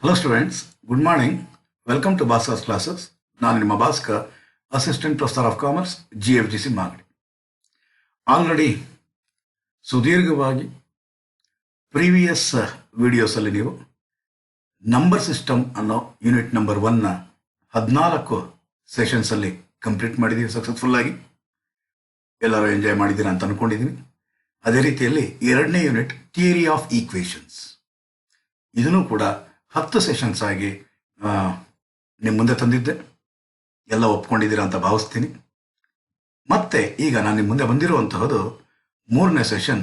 Hello students, good morning. Welcome to Bhaskar classes. ನಾನು ನಿಮ್ಮ Bhaskar, assistant professor of commerce, GFGC Magadi. Already ಸುದೀರ್ಘವಾಗಿ previous ವಿಡಿಯೋಸಲ್ಲಿ ನೀವು number system ಅನ್ನೋ unit number 1ನ 14 ಸೆಷನ್ಸಲ್ಲಿ complete ಮಾಡಿದ್ದೀವಿ successful ಆಗಿ. ಎಲ್ಲರೂ ಎಂಜಾಯ್ ಮಾಡಿದ್ದೀರಾ ಅಂತ ಅನ್ಕೊಂಡಿದ್ದೀನಿ. ಅದೇ ರೀತಿಯಲ್ಲಿ 2ನೇ ಯೂನಿಟ್ ಥಿಯರಿ ಆಫ್ ಈಕ್ವೇಷನ್ಸ್, ಇದನ್ನು ಕೂಡ 10 ಸೆಷನ್ಸ್ ಆಗಿ ನಿಮ್ಮ ಮುಂದೆ ತಂದಿದ್ದೆ. ಎಲ್ಲ ಒಪ್ಕೊಂಡಿದ್ದೀರಾ ಅಂತ ಭಾವಿಸ್ತೀನಿ. ಮತ್ತೆ ಈಗ ನಾನು ನಿಮ್ಮ ಮುಂದೆ ಬಂದಿರುವಂತಹದ್ದು 3ನೇ ಸೆಷನ್,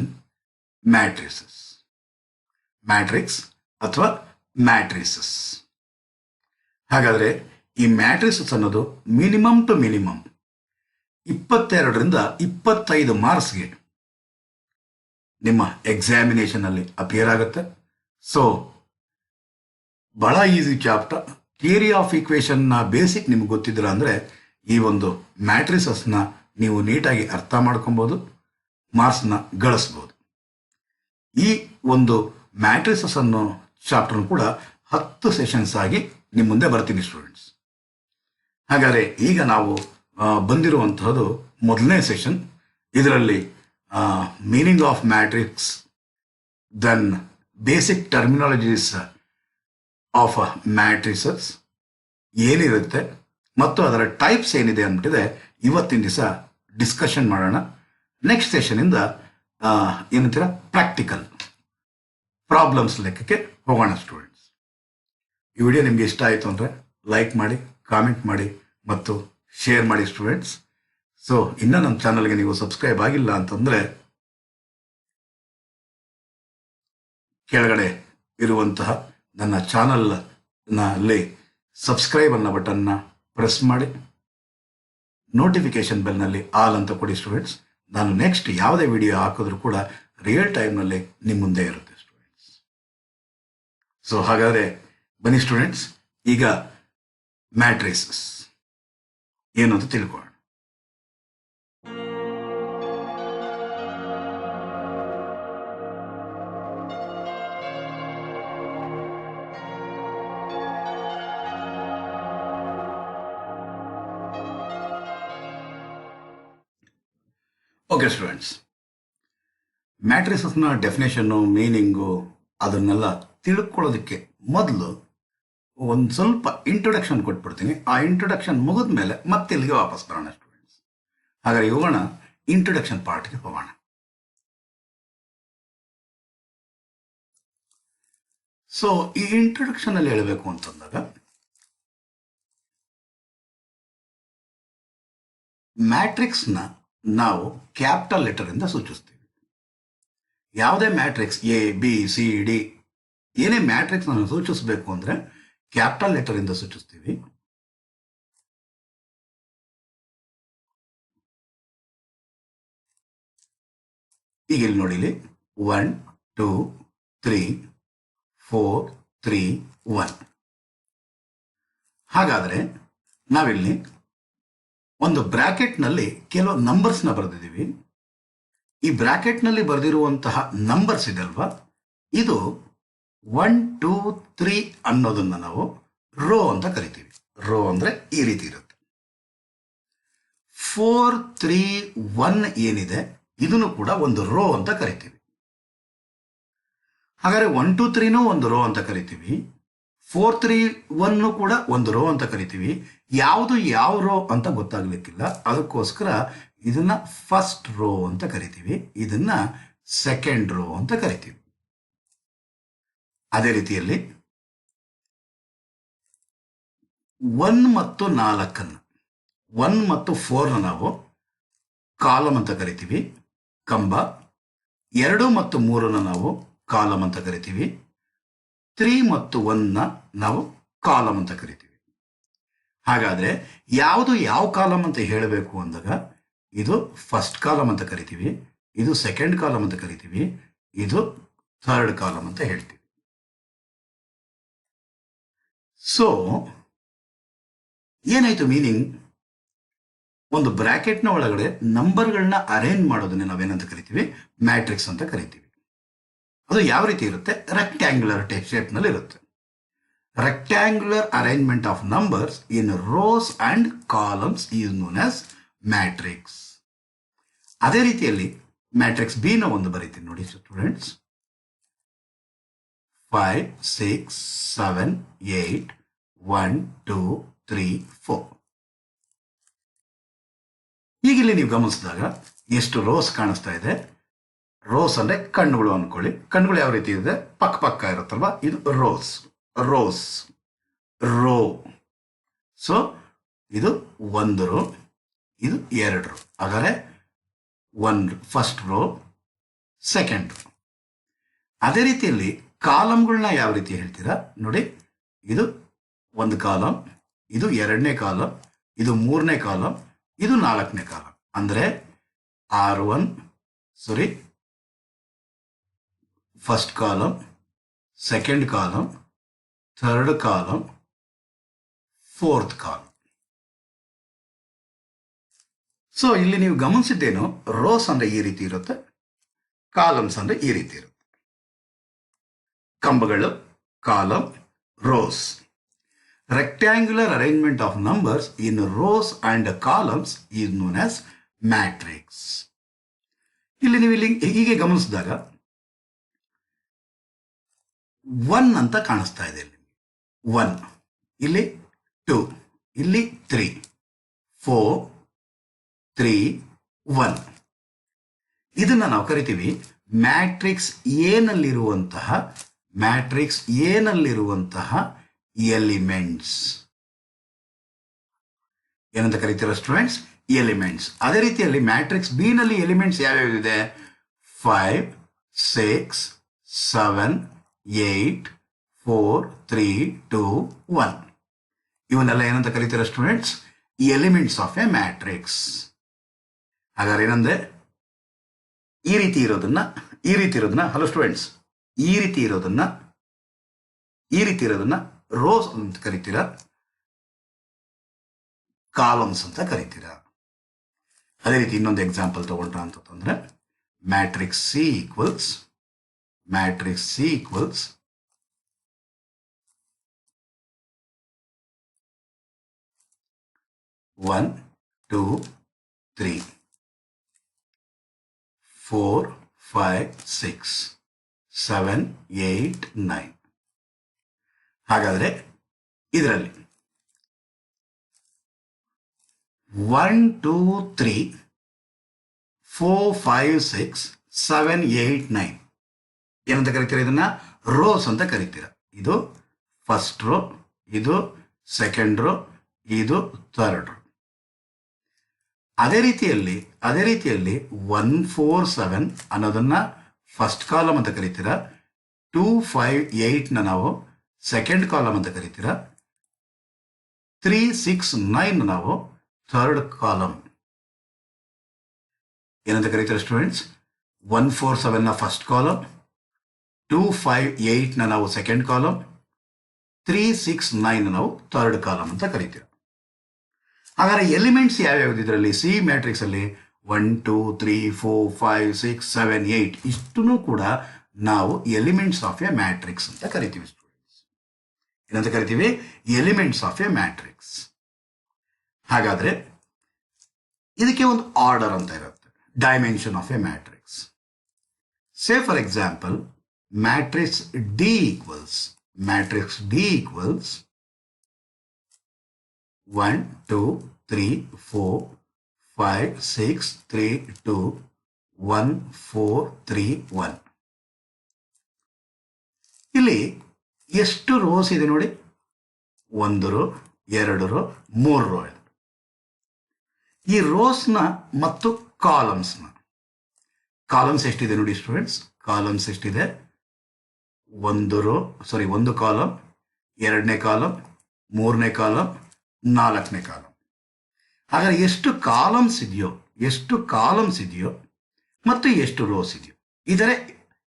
ಮ್ಯಾಟ್ರಿಕ್ಸ್ ಅಥವಾ ಮ್ಯಾಟ್ರಿಸಸ್. ಹಾಗಾದರೆ ಈ ಮ್ಯಾಟ್ರಿಸಸ್ ಅನ್ನೋದು ಮಿನಿಮಮ್ ಟು ಮಿನಿಮಮ್ 22ರಿಂದ 25 ಮಾರ್ಕ್ಸ್ಗೆ ನಿಮ್ಮ ಎಕ್ಸಾಮಿನೇಷನ್ ಅಲ್ಲಿ ಅಪಿಯರ್ ಆಗುತ್ತೆ. ಸೊ ಬಹಳ ಈಸಿ ಚಾಪ್ಟರ್. ಥಿಯರಿ ಆಫ್ ಈಕ್ವೇಷನ್ನ ಬೇಸಿಕ್ ನಿಮ್ಗೆ ಗೊತ್ತಿದ್ರ ಅಂದರೆ ಈ ಒಂದು ಮ್ಯಾಟ್ರಿಸಸ್ನ ನೀವು ನೀಟಾಗಿ ಅರ್ಥ ಮಾಡ್ಕೊಬೋದು, ಮಾರ್ಕ್ಸ್ನ ಗಳಿಸ್ಬೋದು. ಈ ಒಂದು ಮ್ಯಾಟ್ರಿಸಸ್ ಅನ್ನೋ ಚಾಪ್ಟರ್ನು ಕೂಡ 10 ಸೆಷನ್ಸ್ ಆಗಿ ನಿಮ್ಮ ಮುಂದೆ ಬರ್ತೀನಿ ಸ್ಟೂಡೆಂಟ್ಸ್. ಹಾಗಾದರೆ ಈಗ ನಾವು ಬಂದಿರುವಂತಹದ್ದು 1ನೇ ಸೆಷನ್. ಇದರಲ್ಲಿ meaning of matrix, then basic terminologies of matrices ಏನಿರುತ್ತೆ ಮತ್ತು ಅದರ ಟೈಪ್ಸ್ ಏನಿದೆ ಅಂದ್ಬಿಟ್ಟಿದೆ ಇವತ್ತಿನ ದಿವಸ ಡಿಸ್ಕಷನ್ ಮಾಡೋಣ. ನೆಕ್ಸ್ಟ್ ಸೆಷನಿಂದ ಏನಂತೀರ ಪ್ರಾಕ್ಟಿಕಲ್ ಪ್ರಾಬ್ಲಮ್ಸ್ ಲೆಕ್ಕಕ್ಕೆ ಹೋಗೋಣ ಸ್ಟೂಡೆಂಟ್ಸ್. ಈ ವಿಡಿಯೋ ನಿಮಗೆ ಇಷ್ಟ ಆಯಿತು ಅಂದರೆ ಲೈಕ್ ಮಾಡಿ, ಕಾಮೆಂಟ್ ಮಾಡಿ ಮತ್ತು ಶೇರ್ ಮಾಡಿ ಸ್ಟೂಡೆಂಟ್ಸ್. ಸೊ ಇನ್ನೂ ನಮ್ಮ ಚಾನಲ್ಗೆ ನೀವು ಸಬ್ಸ್ಕ್ರೈಬ್ ಆಗಿಲ್ಲ ಅಂತಂದರೆ ಕೆಳಗಡೆ ಇರುವಂತಹ ನನ್ನ ಚಾನಲ್ನಲ್ಲಿ ಸಬ್ಸ್ಕ್ರೈಬ್ ಅನ್ನೋ ಬಟನ್ನ ಪ್ರೆಸ್ ಮಾಡಿ, ನೋಟಿಫಿಕೇಶನ್ ಬೆಲ್ನಲ್ಲಿ ಆಲ್ ಅಂತ ಕೊಡಿ ಸ್ಟೂಡೆಂಟ್ಸ್. ನಾನು ನೆಕ್ಸ್ಟ್ ಯಾವುದೇ ವಿಡಿಯೋ ಹಾಕಿದ್ರೂ ಕೂಡ ರಿಯಲ್ ಟೈಮ್ನಲ್ಲಿ ನಿಮ್ಮ ಮುಂದೆ ಇರುತ್ತೆ ಸ್ಟೂಡೆಂಟ್ಸ್. ಸೊ ಹಾಗಾದರೆ ಬನ್ನಿ ಸ್ಟೂಡೆಂಟ್ಸ್, ಈಗ ಮ್ಯಾಟ್ರಿಸಸ್ ಏನು ಅಂತ ತಿಳ್ಕೊಳ್ಳೋಣ. ಓಕೆ ಸ್ಟೂಡೆಂಟ್ಸ್, ಮ್ಯಾಟ್ರಿಸಸ್ನ ಡೆಫಿನೇಷನ್ನು, ಮೀನಿಂಗು ಅದನ್ನೆಲ್ಲ ತಿಳ್ಕೊಳ್ಳೋದಕ್ಕೆ ಮೊದಲು ಒಂದು ಸ್ವಲ್ಪ ಇಂಟ್ರೊಡಕ್ಷನ್ ಕೊಟ್ಬಿಡ್ತೀನಿ. ಆ ಇಂಟ್ರೊಡಕ್ಷನ್ ಮುಗಿದ ಮೇಲೆ ಮತ್ತೆ ಇಲ್ಲಿಗೆ ವಾಪಸ್ ಬರೋಣ ಸ್ಟೂಡೆಂಟ್ಸ್. ಹಾಗಾಗಿ ಹೋಗೋಣ, ಇಂಟ್ರೊಡಕ್ಷನ್ ಪಾರ್ಟ್ಗೆ ಹೋಗೋಣ. ಸೊ ಈ ಇಂಟ್ರೊಡಕ್ಷನ್ ಅಲ್ಲಿ ಹೇಳಬೇಕು ಅಂತಂದಾಗ ಮ್ಯಾಟ್ರಿಕ್ಸ್ನ ನಾವು ಕ್ಯಾಪಿಟಲ್ ಲೆಟರ್ ಇಂದ ಸೂಚಿಸ್ತೀವಿ. ಯಾವುದೇ ಮ್ಯಾಟ್ರಿಕ್ಸ್ ABCD ಏನೇ ಮ್ಯಾಟ್ರಿಕ್ಸ್ ನಾನು ಸೂಚಿಸಬೇಕು ಅಂದ್ರೆ ಕ್ಯಾಪಿಟಲ್ ಲೆಟರ್ ಇಂದ ಸೂಚಿಸ್ತೀವಿ. ಈಗ ಇಲ್ಲಿ ನೋಡಿ, 1 2 3 4 3 1. ಹಾಗಾದ್ರೆ ನಾವಿಲ್ಲಿ ಒಂದು ಬ್ರಾಕೆಟ್ನಲ್ಲಿ ಕೆಲವು ನಂಬರ್ಸ್ನ ಬರೆದಿದ್ದೀವಿ. ಈ ಬ್ರಾಕೆಟ್ನಲ್ಲಿ ಬರೆದಿರುವಂತಹ ನಂಬರ್ಸ್ ಇದಲ್ವಾ, ಇದು 1 2 3 ಅನ್ನೋದನ್ನ ನಾವು ರೋ ಅಂತ ಕರಿತೀವಿ. ರೋ ಅಂದ್ರೆ ಈ ರೀತಿ ಇರುತ್ತೆ. 4 3 1 ಏನಿದೆ ಇದನ್ನು ಕೂಡ ಒಂದು ರೋ ಅಂತ ಕರಿತೀವಿ. ಹಾಗಾದ್ರೆ 1 2 3ನೂ ಒಂದು ರೋ ಅಂತ ಕರಿತೀವಿ, 4 3 1 ಕೂಡ ಒಂದು ರೋ ಅಂತ ಕರಿತೀವಿ. ಯಾವುದು ಯಾವ ರೋ ಅಂತ ಗೊತ್ತಾಗ್ಲಿಕ್ಕಿಲ್ಲ, ಅದಕ್ಕೋಸ್ಕರ ಇದನ್ನ ಫಸ್ಟ್ ರೋ ಅಂತ ಕರಿತೀವಿ, ಇದನ್ನ ಸೆಕೆಂಡ್ ರೋ ಅಂತ ಕರಿತೀವಿ. ಅದೇ ರೀತಿಯಲ್ಲಿ 1 ಮತ್ತು 4 1 ಮತ್ತು 4ನ ನಾವು ಕಾಲಮ್ ಅಂತ ಕರಿತೀವಿ, ಕಂಬ. 2 ಮತ್ತು 3ನ ನಾವು ಕಾಲಮ್ ಅಂತ ಕರಿತೀವಿ. 3 ಮತ್ತು 1ನ ನಾವು ಕಾಲಮ್ ಅಂತ ಕರಿತೀವಿ. ಹಾಗಾದ್ರೆ ಯಾವುದು ಯಾವ ಕಾಲಮ್ ಅಂತ ಹೇಳಬೇಕು ಅಂದಾಗ ಇದು ಫಸ್ಟ್ ಕಾಲಮ್ ಅಂತ ಕರಿತೀವಿ, ಇದು ಸೆಕೆಂಡ್ ಕಾಲಮ್ ಅಂತ ಕರಿತೀವಿ, ಇದು ಥರ್ಡ್ ಕಾಲಮ್ ಅಂತ ಹೇಳ್ತೀವಿ. ಸೊ ಏನಾಯ್ತು ಮೀನಿಂಗ್? ಒಂದು ಬ್ರಾಕೆಟ್ನ ಒಳಗಡೆ ನಂಬರ್ಗಳನ್ನ ಅರೇಂಜ್ ಮಾಡೋದನ್ನ ನಾವೇನಂತ ಕರಿತೀವಿ? ಮ್ಯಾಟ್ರಿಕ್ಸ್ ಅಂತ ಕರಿತೀವಿ. ಅದು ಯಾವ ರೀತಿ ಇರುತ್ತೆ? ರೆಕ್ಟ್ಯಾಂಗ್ಯುಲರ್ ಶೇಪ್ನಲ್ಲಿ ಇರುತ್ತೆ. rectangular arrangement of numbers in rows and columns is known as matrix. ಅದೇ ರೀತಿಯಲ್ಲಿ ಮ್ಯಾಟ್ರಿಕ್ಸ್ ಬಿ ನ ಒಂದು ಬರೀತೀನಿ ನೋಡಿ ಸ್ಟೂಡೆಂಟ್ಸ್. 5 6 7 8 1 2 3 4. ಈಗ ಇಲ್ಲಿ ನೀವು ಗಮನಿಸಿದಾಗ ಎಷ್ಟು ರೋಸ್ ಕಾಣಿಸ್ತಾ ಇದೆ. ರೋಸ್ ಅಂದ್ರೆ ಕಣ್ಣುಗಳು ಅನ್ಕೊಳ್ಳಿ. ಕಣ್ಣುಗಳು ಯಾವ ರೀತಿ ಇದೆ, ಪಕ್ಕ ಪಕ್ಕ ಇರುತ್ತಲ್ವಾ, ಇದು ರೋಸ್. Rose rho. ಸೊ ಇದು ಒಂದು ರೋ, ಇದು ಎರಡು ರೋ. ಹಾಗಾದ್ರೆ ಒಂದು ಫಸ್ಟ್ ರೋ, ಸೆಕೆಂಡ್ ರೋ. ಅದೇ ರೀತಿಯಲ್ಲಿ ಕಾಲಮ್ಗಳನ್ನ ಯಾವ ರೀತಿ ಹೇಳ್ತೀರಾ ನೋಡಿ. ಇದು ಒಂದು ಕಾಲಮ್, ಇದು ಎರಡನೇ ಕಾಲಮ್, ಇದು ಮೂರನೇ ಕಾಲಮ್, ಇದು ನಾಲ್ಕನೇ ಕಾಲಮ್. ಅಂದ್ರೆ R1 sorry first column, second column, third column, fourth column. So ಇಲ್ಲಿ ನೀವು ಗಮನಿಸಿದ್ದೇನು, ರೋಸ್ ಅಂದ್ರೆ ಈ ರೀತಿ ಇರುತ್ತೆ, ಕಾಲಮ್ಸ್ ಅಂದ್ರೆ ಈ ರೀತಿ ಇರುತ್ತೆ. ಕಂಬಗಳು column, rose. Rectangular arrangement of numbers in rows and columns is known as matrix. ಇಲ್ಲಿ ನೀವು ಇಲ್ಲಿ ಹೀಗೆ ಗಮನಿಸಿದಾಗ 1 ಅಂತ ಕಾಣಿಸ್ತಾ ಇದೆ. ಇಲ್ಲಿ 1, ಇಲ್ಲಿ 2, ಇಲ್ಲಿ 3, 4, 3, 1. ಇದನ್ನ ನಾವು ಕರಿತೀವಿ ಮ್ಯಾಟ್ರಿಕ್ಸ್ ಎ ನಲ್ಲಿರುವಂತಹ ಎಲಿಮೆಂಟ್ಸ್. ಏನಂತ ಕರೀತೀರಾ ಸ್ಟೂಡೆಂಟ್ಸ್? ಎಲಿಮೆಂಟ್ಸ್. ಅದೇ ರೀತಿಯಲ್ಲಿ ಮ್ಯಾಟ್ರಿಕ್ಸ್ ಬಿ ನಲ್ಲಿ ಎಲಿಮೆಂಟ್ಸ್ ಯಾವ್ಯಾವಿದೆ? 5 6 7 8 4 3 2 1. ಇವನ್ನೆಲ್ಲ ಏನಂತ ಕರೀತೀರಾ students? Elements of a matrix. ಹಾಗಾದ್ರೆ ಏನಂದ್ರೆ ಈ ರೀತಿ ಇರೋದನ್ನ ಹಲೋ ಸ್ಟೂಡೆಂಟ್ಸ್, ಈ ರೀತಿ ಇರೋದನ್ನ ರೋಸ್ ಅಂತ ಕರಿತೀರಾ, ಕಾಲಮ್ಸ್ ಅಂತ ಕರಿತೀರಾ. ಅದೇ ರೀತಿ ಇನ್ನೊಂದು ಎಕ್ಸಾಂಪಲ್ ತಗೊಂಡ್ರ ಅಂತಂದ್ರೆ ಮ್ಯಾಟ್ರಿಕ್ಸ್ ಸಿ ಈಕ್ವಲ್ಸ್ 1 2 3 4 5 6 7 8 9. ಹಾಗಾದ್ರೆ ಇದರಲ್ಲಿ 1 2 3 4 5 6 7 8 9 ಏನಂತ ಕರಿತೀರಾ? ಇದನ್ನ ರೋಸ್ ಅಂತ ಕರಿತೀರಾ. ಇದು ಫಸ್ಟ್ ರೋ, ಇದು ಸೆಕೆಂಡ್ ರೋ, ಇದು ಥರ್ಡ್ ರೋ. ಅದೇ ರೀತಿಯಲ್ಲಿ 1 4 7 ಅನ್ನೋದನ್ನ ಫಸ್ಟ್ ಕಾಲಮ್ ಅಂತ ಕರಿತೀರಾ. 2 5 8 ನ ನಾವು ಸೆಕೆಂಡ್ ಕಾಲಮ್ ಅಂತ ಕರಿತೀರಾ. 3 6 9 ನಾವು ಥರ್ಡ್ ಕಾಲಮ್ ಏನಂತ ಕರಿತೀರಾ ಸ್ಟೂಡೆಂಟ್ಸ್? 1 4 7 ನ ಫಸ್ಟ್ ಕಾಲಮ್, 2 5 8 ನ ನಾವು ಸೆಕೆಂಡ್ ಕಾಲಮ್, 3 6 9 ನಾವು ಥರ್ಡ್ ಕಾಲಮ್ ಅಂತ ಕರಿತೀರಾ. ಹಾಗಾದ್ರೆ ಎಲಿಮೆಂಟ್ಸ್ ಯಾವ್ಯಾವ್ದು ಇದರಲ್ಲಿ? ಸಿ ಮ್ಯಾಟ್ರಿಕ್ಸ್ ಅಲ್ಲಿ 1 2 3 4 5 6 7 8 ಇಷ್ಟನ್ನು ಕೂಡ ನಾವು ಎಲಿಮೆಂಟ್ಸ್ ಆಫ್ ಎ ಮ್ಯಾಟ್ರಿಕ್ಸ್ ಅಂತ ಕರಿತೀವಿ ಸ್ಟೂಡೆಂಟ್ಸ್. ಏನಂತ ಕರಿತೀವಿ? Elements of a matrix. ಹಾಗಾದ್ರೆ ಇದಕ್ಕೆ ಒಂದು ಆರ್ಡರ್ ಅಂತ ಇರುತ್ತೆ, dimension of a matrix. Say for example matrix D equals 1 2 3 4 5 6 3 2 1 4 3 1. ಇಲ್ಲಿ ಎಷ್ಟು ರೋಸ್ ಇದೆ ನೋಡಿ? 1 ರೋ, 2 ರೋ, 3 ರೋ ಇದೆ. ಈ ರೋಸ್ನ ಮತ್ತು ಕಾಲಮ್ಸ್ನ ಕಾಲಮ್ಸ್ ಎಷ್ಟಿದೆ ನೋಡಿ ಸ್ಟೂಡೆಂಟ್ಸ್? ಕಾಲಮ್ಸ್ ಎಷ್ಟಿದೆ? 1 ಕಾಲಮ್, 2ನೇ ಕಾಲಮ್, 3ನೇ ಕಾಲಮ್, 4ನೇ ಕಾಲಮ್. ಹಾಗಾದ್ರೆ ಎಷ್ಟು ಕಾಲಮ್ಸ್ ಇದೆಯೋ ಮತ್ತು ಎಷ್ಟು ರೋಸ್ ಇದೆಯೋ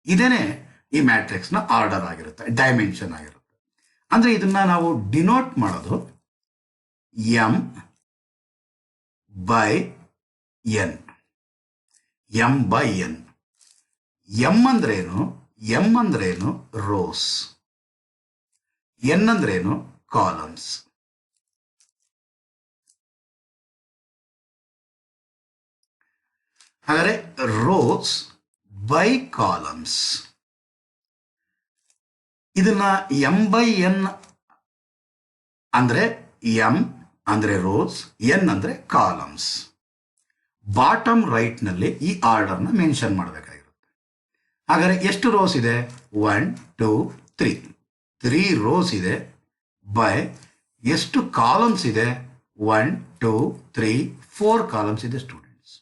ಇದೇನೆ ಈ ಮ್ಯಾಟ್ರಿಕ್ಸ್ ನ ಆರ್ಡರ್ ಆಗಿರುತ್ತೆ, ಡೈಮೆನ್ಷನ್ ಆಗಿರುತ್ತೆ. ಅಂದ್ರೆ ಇದನ್ನ ನಾವು ಡಿನೋಟ್ ಮಾಡೋದು m by n. m ಅಂದ್ರೇನು? ರೋಸ್. ಎನ್ ಅಂದ್ರೇನು? ಕಾಲಮ್ಸ್. ಹಾಗಾದ್ರೆ ರೋಸ್ ಬೈ ಕಾಲಮ್ಸ್, ಇದನ್ನ ಎಂ ಬೈ ಎನ್ ಅಂದ್ರೆ ಎಂ ಅಂದ್ರೆ ರೋಸ್, ಎನ್ ಅಂದ್ರೆ ಕಾಲಮ್ಸ್. ಬಾಟಮ್ ರೈಟ್ ನಲ್ಲಿ ಈ ಆರ್ಡರ್ನ ಮೆನ್ಷನ್ ಮಾಡಬೇಕಾಗಿರುತ್ತೆ. ಹಾಗಾದ್ರೆ ಎಷ್ಟು ರೋಸ್ ಇದೆ? 1 2 3 3 ರೋಸ್ ಇದೆ. ಬೈ ಎಷ್ಟು ಕಾಲಮ್ಸ್ ಇದೆ? 1 2 3 4 ಕಾಲಮ್ಸ್ ಇದೆ ಸ್ಟೂಡೆಂಟ್ಸ್.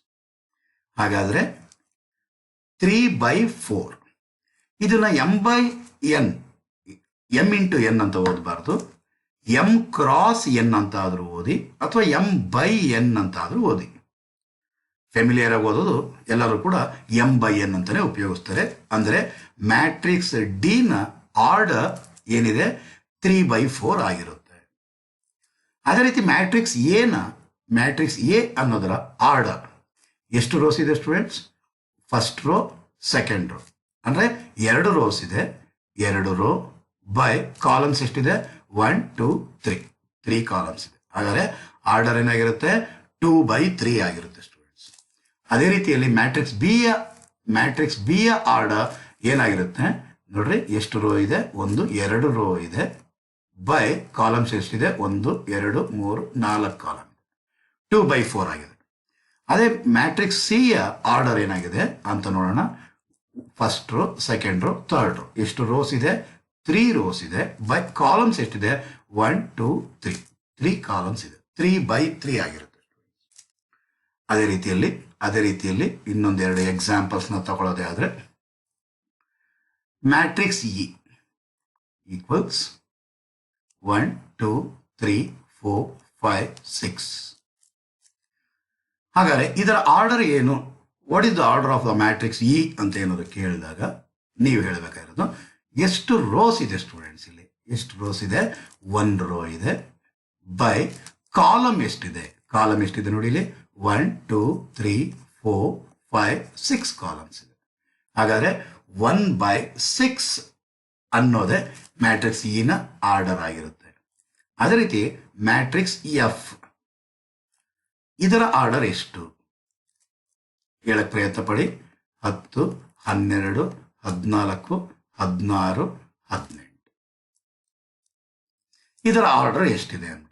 ಹಾಗಾದ್ರೆ 3/4. ಇದನ್ನ M by N, M into N ಅಂತ ಓದಬಾರ್ದು, ಎಂ ಕ್ರಾಸ್ ಎನ್ ಅಂತ ಆದ್ರೂ ಓದಿ, ಅಥವಾ ಎಂ ಬೈ ಎನ್ ಅಂತ ಆದ್ರೂ ಓದಿ. ಫೆಮಿಲಿಯರ್ ಆಗಿ ಓದೋದು ಎಲ್ಲರೂ ಕೂಡ ಎಂ ಬೈ ಎನ್ ಅಂತಾನೆ ಉಪಯೋಗಿಸ್ತಾರೆ. ಅಂದ್ರೆ ಮ್ಯಾಟ್ರಿಕ್ಸ್ ಡಿ ನ ಆರ್ಡರ್ ಏನಿದೆ 3/4 ಆಗಿರುತ್ತೆ. ಅದೇ ರೀತಿ ಮ್ಯಾಟ್ರಿಕ್ಸ್ ಎ ಅನ್ನೋದರ ಆರ್ಡರ್ ಎಷ್ಟು ರೋಸ್ ಇದೆ students? First row, second rho, ಅಂದ್ರೆ 2 ರೋಸ್ ಇದೆ, 2 ರೋ ಬೈ ಕಾಲಮ್ಸ್ ಎಷ್ಟಿದೆ? 1 2 3 3 ಕಾಲಮ್ಸ್ ಇದೆ. ಹಾಗಾದ್ರೆ ಆರ್ಡರ್ ಏನಾಗಿರುತ್ತೆ? 2/3 ಆಗಿರುತ್ತೆ ಸ್ಟೂಡೆಂಟ್ಸ್. ಅದೇ ರೀತಿಯಲ್ಲಿ ಮ್ಯಾಟ್ರಿಕ್ಸ್ ಬಿ ಯ ಆರ್ಡರ್ ಏನಾಗಿರುತ್ತೆ ನೋಡ್ರಿ? ಎಷ್ಟು ರೋ ಇದೆ? 1 2 ರೋ ಇದೆ, ಬೈ ಕಾಲಮ್ಸ್ ಎಷ್ಟಿದೆ? 1 2 3 4 ಕಾಲಮ್, 2/4 ಆಗಿದೆ. ಅದೇ ಮ್ಯಾಟ್ರಿಕ್ಸ್ ಸಿ ಯ ಆರ್ಡರ್ ಏನಾಗಿದೆ ಅಂತ ನೋಡೋಣ. First row, second rho, third row. ಎಷ್ಟು ರೋಸ್ ಇದೆ? 3 ರೋಸ್ ಇದೆ. ಬೈ ಕಾಲಮ್ಸ್ ಎಷ್ಟಿದೆ? 1 2 3 3 ಕಾಲಮ್ಸ್ ಇದೆ, 3/3 ಆಗಿರುತ್ತೆ. ಅದೇ ರೀತಿಯಲ್ಲಿ ಇನ್ನೊಂದೆರಡು ಎಕ್ಸಾಂಪಲ್ಸ್ ನ ತಗೊಳ್ಳೋದೇ ಆದ್ರೆ, ಮ್ಯಾಟ್ರಿಕ್ಸ್ ಇ ಈಕ್ವಲ್ಸ್ 1 2 3 4 5 6. ಹಾಗಾದ್ರೆ ಇದರ ಆರ್ಡರ್ ಏನು? What is the order of the matrix E ಅಂತ ಏನಾದ್ರು ಕೇಳಿದಾಗ ನೀವು ಹೇಳಬೇಕಾಗಿರೋದು ಎಷ್ಟು ರೋಸ್ ಇದೆ ಸ್ಟೂಡೆಂಟ್ಸ್. ಇಲ್ಲಿ ಎಷ್ಟು ರೋಸ್ ಇದೆ? 1 ರೋ ಇದೆ. ಬೈ ಕಾಲಮ್ ಎಷ್ಟಿದೆ? ಕಾಲಮ್ ಎಷ್ಟಿದೆ ನೋಡಿ ಇಲ್ಲಿ? 1 2 3 4 5 6 ಕಾಲಮ್ಸ್ ಇದೆ. ಹಾಗಾದ್ರೆ 1/6 ಅನ್ನೋದೇ ಮ್ಯಾಟ್ರಿಕ್ಸ್ ಇ ನ ಆರ್ಡರ್ ಆಗಿರುತ್ತೆ. ಅದೇ ರೀತಿ ಮ್ಯಾಟ್ರಿಕ್ಸ್ ಎಫ್, ಇದರ ಆರ್ಡರ್ ಎಷ್ಟು? ಹೇಳಕ್ ಪ್ರಯತ್ನ ಪಡಿ. 10 12 14 16 18. ಇದರ ಆರ್ಡರ್ ಎಷ್ಟಿದೆ ಅಂತ.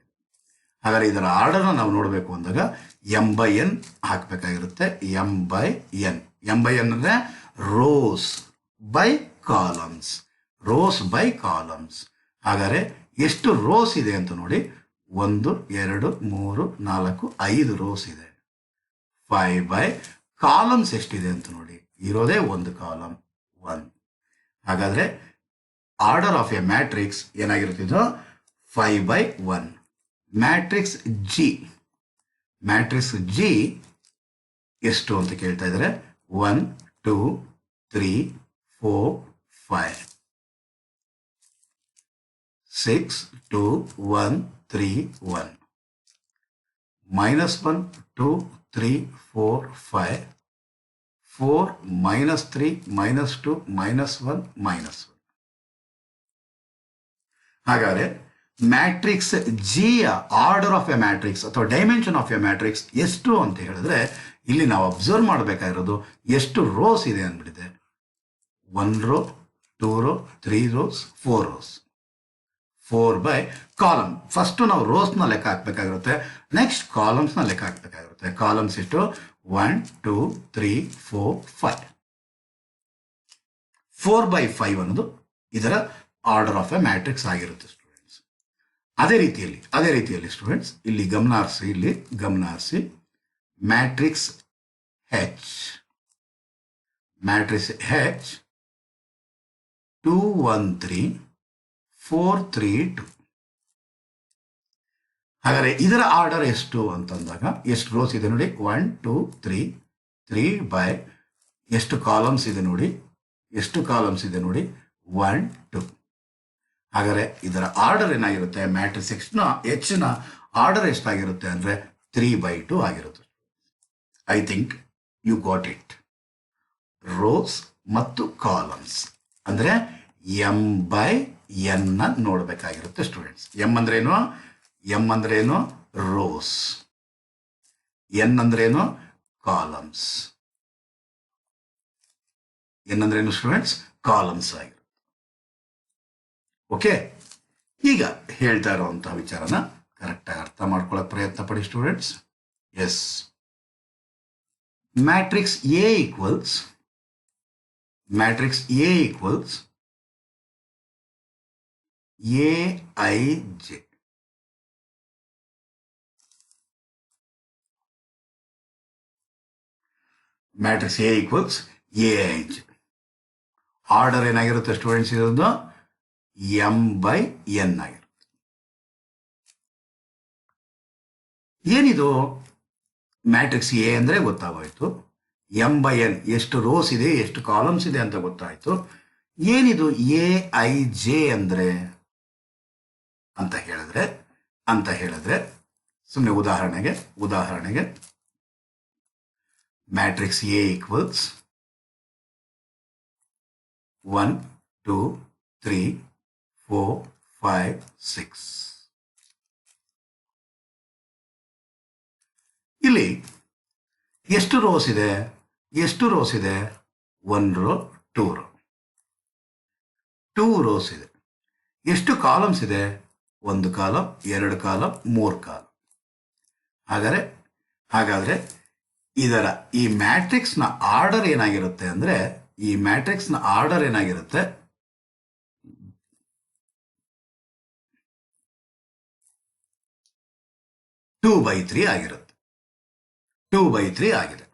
ಹಾಗಾದ್ರೆ ಇದರ ಆರ್ಡರ್ನ ನಾವು ನೋಡಬೇಕು ಅಂದಾಗ ಎಂ ಬೈ ಎನ್ ಹಾಕಬೇಕಾಗಿರುತ್ತೆ. ಎಂ ಬೈ ಎನ್ ಅಂದ್ರೆ rows by columns, rows by columns. ಹಾಗಾದ್ರೆ ಎಷ್ಟು ರೋಸ್ ಇದೆ ಅಂತ ನೋಡಿ? 1 2 3 4 5 ರೋಸ್ ಇದೆ. 5 ಬೈ ಕಾಲಮ್ಸ್ ಎಷ್ಟಿದೆ ಅಂತ ನೋಡಿ? ಇರೋದೇ 1 ಕಾಲಮ್, 1. ಹಾಗಾದ್ರೆ ಆರ್ಡರ್ ಆಫ್ ಎ ಮ್ಯಾಟ್ರಿಕ್ಸ್ ಏನಾಗಿರುತ್ತಿದ್ದು? 5/1. ಮ್ಯಾಟ್ರಿಕ್ಸ್ ಜಿ ಎಷ್ಟು ಅಂತ ಕೇಳ್ತಾ ಇದ್ದಾರೆ? 1 2 3 4 5 6 2 1 3 1 -1 2 3 4 5 4 -3 -2 -1 -1. ಹಾಗಾದ್ರೆ ಮ್ಯಾಟ್ರಿಕ್ಸ್ ಜಿ ಯ ಆರ್ಡರ್ ಆಫ್ ಎ ಮ್ಯಾಟ್ರಿಕ್ಸ್ ಅಥವಾ ಡೈಮೆನ್ಷನ್ ಆಫ್ ಎ ಮ್ಯಾಟ್ರಿಕ್ಸ್ ಎಷ್ಟು ಅಂತ ಹೇಳಿದ್ರೆ, ಇಲ್ಲಿ ನಾವು ಅಬ್ಸರ್ವ್ ಮಾಡಬೇಕಾಗಿರೋದು ಎಷ್ಟು ರೋಸ್ ಇದೆ ಅಂದ್ಬಿಟ್ಟಿದೆ. 1 row, 2 row, 3 rows, 4 rows. 4 by column. First ನಾವು ರೋಸ್ ನ ಲೆಕ್ಕ ಹಾಕ್ಬೇಕಾಗಿರುತ್ತೆ, ನೆಕ್ಸ್ಟ್ ಕಾಲಮ್ಸ್ ನ ಲೆಕ್ಕ ಹಾಕ್ಬೇಕಾಗಿರುತ್ತೆ. ಕಾಲಮ್ಸ್ ಎಷ್ಟು? 1 2 3 4 5. 4/5 ಅನ್ನೋದು ಇದರ ಆರ್ಡರ್ ಆಫ್ ಎ ಮ್ಯಾಟ್ರಿಕ್ಸ್ ಆಗಿರುತ್ತೆ ಸ್ಟೂಡೆಂಟ್ಸ್. ಅದೇ ರೀತಿಯಲ್ಲಿ ಸ್ಟೂಡೆಂಟ್ಸ್ ಇಲ್ಲಿ ಗಮನ ಹರಿಸಿ ಮ್ಯಾಟ್ರಿಕ್ಸ್ ಹೆಚ್ 2 1 3 4 3 2. ಹಾಗಾದ್ರೆ ಇದರ ಆರ್ಡರ್ ಎಷ್ಟು ಅಂತಂದಾಗ ಎಷ್ಟು ರೋಸ್ ಇದೆ ನೋಡಿ? 1 2 3 3 ಬೈ ಎಷ್ಟು ಕಾಲಮ್ಸ್ ಇದೆ ನೋಡಿ? 1 2. ಹಾಗಾದ್ರೆ ಇದರ ಆರ್ಡರ್ ಏನಾಗಿರುತ್ತೆ? ಮ್ಯಾಟ್ರಿಕ್ಸ್ ಎಚ್ ನ ಆರ್ಡರ್ ಎಷ್ಟಾಗಿರುತ್ತೆ ಅಂದ್ರೆ 3/2 ಆಗಿರುತ್ತೆ. I think you got it. Rows ಮತ್ತು ಕಾಲಮ್ಸ್ ಅಂದ್ರೆ ಎಂ ಬೈ ಎನ್ ನೋಡಬೇಕಾಗಿರುತ್ತೆ ಸ್ಟೂಡೆಂಟ್ಸ್. ಎಂ ಅಂದ್ರೇನು? ಎಂ ಅಂದ್ರೇನು? ರೋಸ್. ಎನ್ ಅಂದ್ರೇನು? ಕಾಲಮ್ಸ್. ಎನ್ ಅಂದ್ರೇನು ಸ್ಟೂಡೆಂಟ್ಸ್? ಕಾಲಮ್ಸ್ ಆಗಿರುತ್ತೆ. ಓಕೆ, ಈಗ ಹೇಳ್ತಾ ಇರುವಂತಹ ವಿಚಾರನ ಕರೆಕ್ಟಾಗಿ ಅರ್ಥ ಮಾಡ್ಕೊಳ್ಳೋಕೆ ಪ್ರಯತ್ನ ಪಡಿ students. Yes, matrix A equals AIJ. Matrix A equals AIJ. Order ಏನಾಗಿರುತ್ತೆ ಸ್ಟೂಡೆಂಟ್ಸ್? ಇರೋದು M/N ಆಗಿರುತ್ತೆ. ಏನಿದು ಮ್ಯಾಟ್ರಿಕ್ಸ್ ಎ ಅಂದರೆ ಗೊತ್ತಾಗೋಯ್ತು. M/N ಎಷ್ಟು ರೋಸ್ ಇದೆ, ಎಷ್ಟು ಕಾಲಮ್ಸ್ ಇದೆ ಅಂತ ಗೊತ್ತಾಯ್ತು. ಏನಿದು AIJ ಅಂದರೆ ಅಂತ ಹೇಳಿದ್ರೆ ಸುಮ್ಮನೆ ಉದಾಹರಣೆಗೆ ಮ್ಯಾಟ್ರಿಕ್ಸ್ ಎ ಈಕ್ವಲ್ಸ್ 1 2 3 4 5 6. ಇಲ್ಲಿ ಎಷ್ಟು ರೋಸ್ ಇದೆ? 1 ರೋ 2 ರೋ 2 ರೋಸ್ ಇದೆ. ಎಷ್ಟು ಕಾಲಮ್ಸ್ ಇದೆ? 1 ಕಾಲಮ್ 2 ಕಾಲಮ್ 3 ಕಾಲಮ್. ಹಾಗಾದ್ರೆ ಇದರ ಈ ಮ್ಯಾಟ್ರಿಕ್ಸ್ನ ಆರ್ಡರ್ ಏನಾಗಿರುತ್ತೆ ಅಂದ್ರೆ, ಈ ಮ್ಯಾಟ್ರಿಕ್ಸ್ನ ಆರ್ಡರ್ ಏನಾಗಿರುತ್ತೆ? 2/3 ಆಗಿರುತ್ತೆ. 2/3 ಆಗಿದೆ.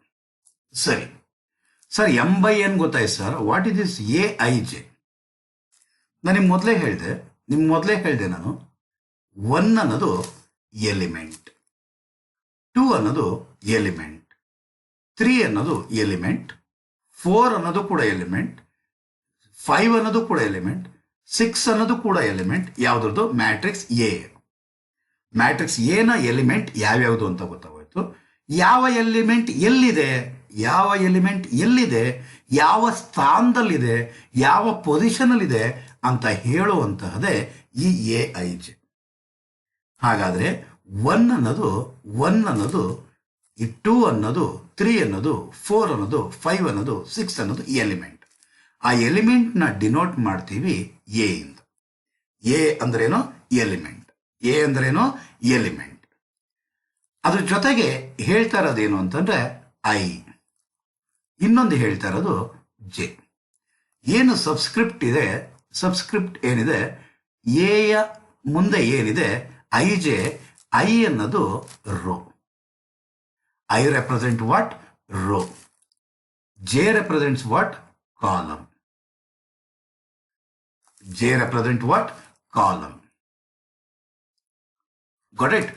ಸರಿ ಸರ್, M/N ಗೊತ್ತಾಯ್ತು sir. What is this AIJ? ನಾನು ನಿಮ್ಗೆ ಮೊದಲೇ ಹೇಳಿದೆ ನಾನು. 1 ಅನ್ನೋದು ಎಲಿಮೆಂಟ್, 2 ಅನ್ನೋದು ಎಲಿಮೆಂಟ್, 3 ಅನ್ನೋದು ಎಲಿಮೆಂಟ್, 4 ಅನ್ನೋದು ಕೂಡ ಎಲಿಮೆಂಟ್, 5 ಅನ್ನೋದು ಕೂಡ ಎಲಿಮೆಂಟ್, 6 ಅನ್ನೋದು ಕೂಡ ಎಲಿಮೆಂಟ್. ಯಾವುದ್ರದ್ದು? Matrix A. ಮ್ಯಾಟ್ರಿಕ್ಸ್ ಎನ ಎಲಿಮೆಂಟ್ ಯಾವ್ಯಾವುದು ಅಂತ ಗೊತ್ತಾಗೋಯ್ತು. ಯಾವ ಎಲಿಮೆಂಟ್ ಎಲ್ಲಿದೆ, ಯಾವ ಸ್ಥಾನದಲ್ಲಿದೆ, ಯಾವ ಪೊಸಿಷನಲ್ಲಿದೆ ಅಂತ ಹೇಳುವಂತಹದೇ ಈ AIJ. ಹಾಗಾದ್ರೆ 1 ಅನ್ನೋದು, ಈ 2 ಅನ್ನೋದು, 3 ಅನ್ನೋದು, 4 ಅನ್ನೋದು, 5 ಅನ್ನೋದು, 6 ಅನ್ನೋದು ಎಲಿಮೆಂಟ್. ಆ ಎಲಿಮೆಂಟ್ನ ಡಿನೋಟ್ ಮಾಡ್ತೀವಿ ಎ ಇಂದ. ಎ ಅಂದ್ರೇನು? ಎಲಿಮೆಂಟ್. ಅದ್ರ ಜೊತೆಗೆ ಹೇಳ್ತಾ ಇರೋದೇನು ಅಂತಂದ್ರೆ ಐ, ಇನ್ನೊಂದು ಹೇಳ್ತಾ ಇರೋದು ಜೆ. ಏನು ಸಬ್ಸ್ಕ್ರಿಪ್ಟ್ ಏನಿದೆ, ಎಯ ಮುಂದೆ ಏನಿದೆ IJ, ಐ ಅನ್ನೋದು row. I represent what? Row. J represents what? Column. Got it?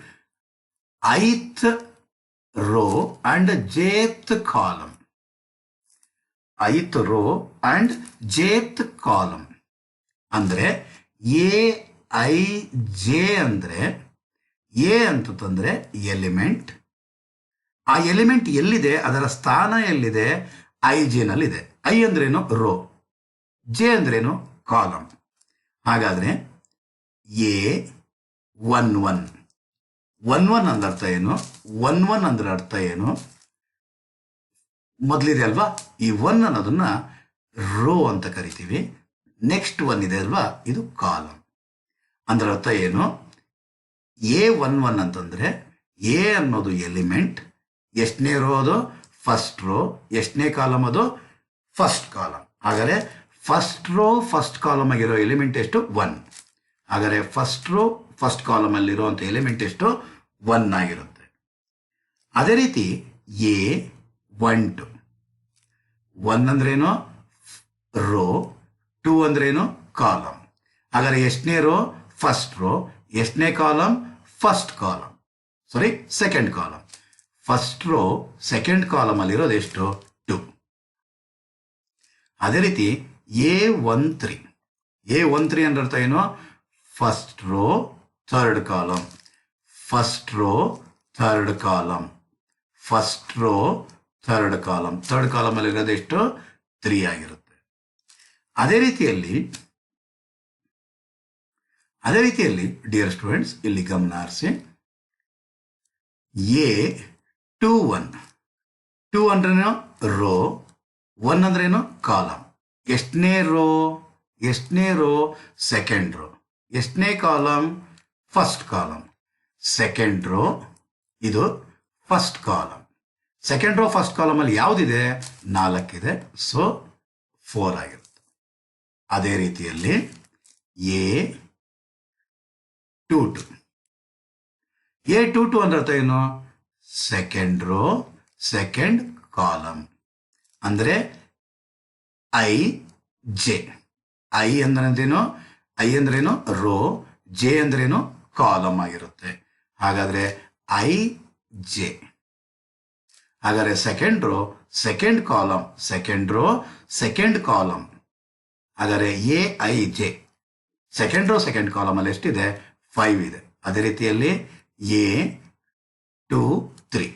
Ith row and jth column. Ith row and jth column. ಅಂದ್ರೆ AIJ ಅಂದ್ರೆ, A ಅಂತಂದ್ರೆ ಎಲಿಮೆಂಟ್. ಆ ಎಲಿಮೆಂಟ್ ಎಲ್ಲಿದೆ, ಅದರ ಸ್ಥಾನ ಎಲ್ಲಿದೆ? IJ ನಲ್ಲಿದೆ. ಐ ಅಂದ್ರೇನು? ರೋ. ಜೆ ಅಂದ್ರೇನು? ಕಾಲಮ್. ಹಾಗಾದ್ರೆ A11 ಅಂದ್ರೆ ಅರ್ಥ ಏನು? 11 ಅಂದ್ರೆ ಅರ್ಥ ಏನು? ಮೊದಲಿದೆ ಅಲ್ವಾ, ಈ 1 ಅನ್ನೋದನ್ನ ರೋ ಅಂತ ಕರಿತೀವಿ. ನೆಕ್ಸ್ಟ್ 1 ಇದೆ ಅಲ್ವಾ, ಇದು ಕಾಲಮ್. ಅಂದ್ರೆ ಅರ್ಥ ಏನು? A11 ಅಂತಂದ್ರೆ ಎ ಅನ್ನೋದು ಎಲಿಮೆಂಟ್. ಎಷ್ಟನೇ ರೋ ಅದು? First row. ಎಷ್ಟನೇ ಕಾಲಮ್ ಅದು? First column. ಹಾಗಾದ್ರೆ ಫಸ್ಟ್ ರೋ ಫಸ್ಟ್ ಕಾಲಮ್ ಆಗಿರೋ ಎಲಿಮೆಂಟ್ ಎಷ್ಟು? 1. ಹಾಗಾದ್ರೆ ಫಸ್ಟ್ ರೋ ಫಸ್ಟ್ ಕಾಲಮ್ ಅಲ್ಲಿರುವಂಥ ಎಲಿಮೆಂಟ್ ಎಷ್ಟು? 1 ಆಗಿರುತ್ತೆ. ಅದೇ ರೀತಿ A12, 1 ಅಂದ್ರೇನು? ರೋ. 2 ಅಂದ್ರೇನು? ಕಾಲಮ್. ಹಾಗಾದ್ರೆ ಎಷ್ಟನೇ ರೋ? First row. ಎಷ್ಟನೇ column? First column. Second column. First row second column ಅಲ್ಲಿರೋದು ಎಷ್ಟು? 2. ಅದೇ ರೀತಿ A13 ಅಂದ್ರೆ ಅರ್ಥ ಏನು? First row third column. First row third column. Third column ಅಲ್ಲಿ ಇರೋದು ಎಷ್ಟು? 3 ಆಗಿರುತ್ತೆ. ಅದೇ ರೀತಿಯಲ್ಲಿ ಅದೇ ರೀತಿಯಲ್ಲಿ ಡಿಯರ್ ಸ್ಟೂಡೆಂಟ್ಸ್ ಇಲ್ಲಿ ಗಮನ ಹರಿಸಿ, ಎ 2 1, 2 ಅಂದ್ರೇನು ರೋ, 1 ಅಂದ್ರೇನು ಕಾಲಮ್. ಎಷ್ಟನೇ ರೋ ಸೆಕೆಂಡ್ ರೋ. ಎಷ್ಟನೇ column first column. Second row ಇದು first column. Second row first column ಅಲ್ಲಿ ಯಾವುದಿದೆ? 4 ಇದೆ, ಸೊ 4 ಆಗಿರುತ್ತೆ. ಅದೇ ರೀತಿಯಲ್ಲಿ ಎ 2 2, ಎ 2 2 ಅಂದ್ರೆ ಅರ್ಥ ಏನು? ಸೆಕೆಂಡ್ ರೋ ಸೆಕೆಂಡ್ ಕಾಲಮ್ ಅಂದ್ರೆ ಐ ಜೆ. ಐ ಅಂದ್ರೇನು ರೋ, ಜೆ ಅಂದ್ರೇನು ಕಾಲಮ್ ಆಗಿರುತ್ತೆ. ಹಾಗಾದ್ರೆ ಐ ಜೆ. ಹಾಗಾದ್ರೆ second row second column, second row second column. ಹಾಗಾದ್ರೆ A I J second row second column ಅಲ್ಲಿ ಎಷ್ಟಿದೆ? 5 ಇದೆ. ಅದೇ ರೀತಿಯಲ್ಲಿ ಎ 2 3,